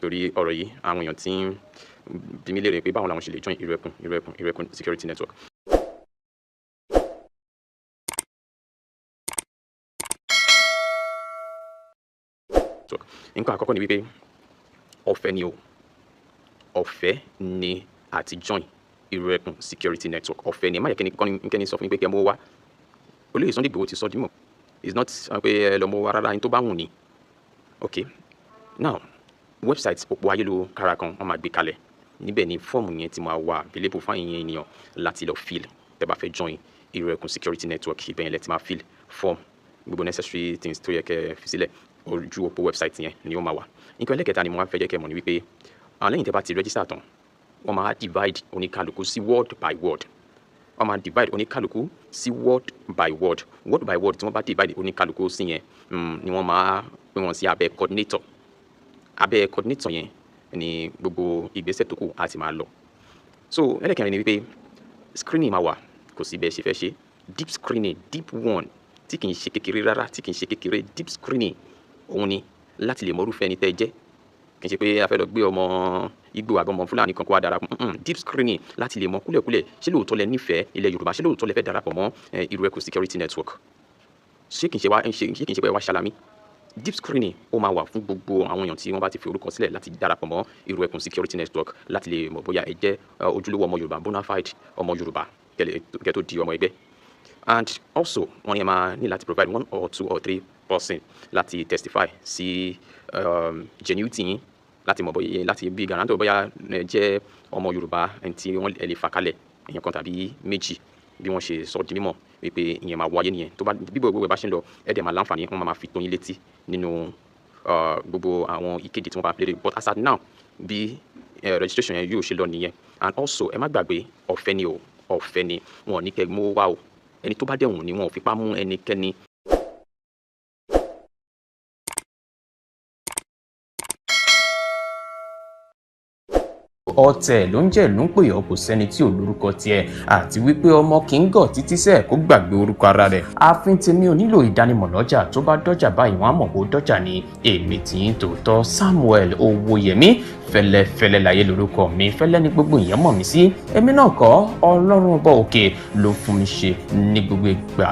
torí ọ̀rọ̀ yìí àwọn èèyàn tí ń bi mí léèrè pé báwo làwọn ṣe lè join Irẹ̀kún Security Network. Nǹkan àkọ́kọ́ ni wípé ọ̀fẹ́ ni o, ọ̀fẹ́ ni àti join Irẹ̀kún Security Network. Ọ̀fẹ́ ni, má yẹ kẹ́ni sọ fún mi pé kẹ́ mú wá. Olóyè Sunday Igboho ti sọ dímọ̀, it's not pé ẹ lọ mú wá rárá, ní tó bá wù ní. Okay, now website òpó ayélujára kan wọ́n máa gbé kalẹ̀, níbẹ̀ ni fọ́ọ̀mù yẹn ti máa wà available fún ẹ̀yin ènìyàn láti lọ fill tẹ́ bá fẹ́ join Irẹ̀kún Security Network. Ibẹ̀ yẹn lẹ ti máa fill form, gbogbo necessary things tó yẹ kẹ́ fi sílẹ̀ ojú òpó website yẹn ni ó máa wà. Nǹkan ẹlẹ́kẹta ni mo máa fẹ́ jẹ́ kẹ́ mọ̀ ní wípé lẹ́yìn tẹ́ bá ti register tán, wọ́n máa divide oníkálukú sí word by word. Wọ́n máa divide oníkálukú sí word by word. Word by word tí wọ́n bá divide oníkálukú sí yẹn ni wọ́n máa pín wọn sí abẹ́ coordinator. Abẹ́ coordinator yẹn ni gbogbo ìgbésẹ̀ tó kù á ti máa lọ. So ẹlẹ́kẹrin ni wípé screening máa wà, kò sí bẹ́ẹ̀ ṣe fẹ́ ṣe. Deep screening, deep one, tí kì í ṣe kékeré rárá, tí kì í ṣe kékeré. Deep screening òun ni láti lè mọ irúfẹ́ ẹni tẹ́ ẹ jẹ́. Kì í ṣe pé a fẹ́ lọ gbé ọmọ Igbo àbí ọmọ Fúlàní kan kó wá darapọ̀. Deep screening láti lè mọ kúlẹ̀kúlẹ̀ ṣé lóòótọ́ lẹ nífẹ̀ẹ́ ilẹ̀ Yorùbá, ṣé lóòótọ́ lẹ fẹ́ darapọ̀ mọ́ Irẹ̀kún Security Network. Ṣé kì í ṣe pé ẹ wá ṣàlàmì. Deep screening ó máa wà fún gbogbo àwọn èèyàn tí wọ́n bá ti fi orúkọ sílẹ̀ láti darapọ̀ mọ́ Irẹ̀kún Security Network láti lè mọ̀ bóyá ẹ jẹ́ ojúlówó ọmọ Yorùbá, bona fide ọmọ Yorùbá kẹ́ tó di ọmọ ẹgbẹ́. And also wọ́n yẹn máa ní láti provide 1 or 2 or 3% láti testify sí genuity yín, láti mọ̀ bóyá láti bí guarantor bóyá ẹ jẹ́ ọmọ Yorùbá ẹni tí wọ́n lè fà kalẹ̀ èèyàn kan tàbí méjì bí wọ́n ṣe sọ di mímọ̀ wípé ìyẹn máa wáyé nìyẹn. Tó bá bí gbogbo ẹ̀ bá ṣe ń lọ ẹ̀dẹ̀ máa láǹfààní, wọ́n máa fi tó yín létí nínú gbogbo àwọn ìkéde tí wọ́n bá play. But as at now bí registration yẹn yóò ṣe lọ nìyẹn. And also ẹ má gbàgbé ọ̀fẹ́ ni o, ọ̀fẹ́ ni, wọn ò ní kẹ́ mú wá o. Ẹni tó bá dẹ̀wọ̀n ni wọn ò fipá mú ẹnikẹ́ni. Ọ̀tẹ̀ ló ń jẹ́ ló ń pè ọ́, kò sẹ́ni tí ò lórúkọ tiẹ̀, àti wípé ọmọ kì í gọ̀ títí sẹ́ẹ̀ kó gbàgbé orúkọ ara rẹ̀. Ààfin tèmi ò nílò ìdánimọ̀ lọ́jà, tó bá dọ́jà báyìí wọ́n á mọ̀ pé ó dọ́jà ni. Èmi tí ń tòótọ́ Samuel Owóyẹmí, fẹ́lẹ́fẹ́lẹ́ láyé lórúkọ mi, fẹ́lẹ́ ní gbogbo ìyẹn mọ̀ mí sí. Èmi náà kọ́, Ọlọ́run ọba òkè ló fún mi ṣe ní gbogbo ìgbà.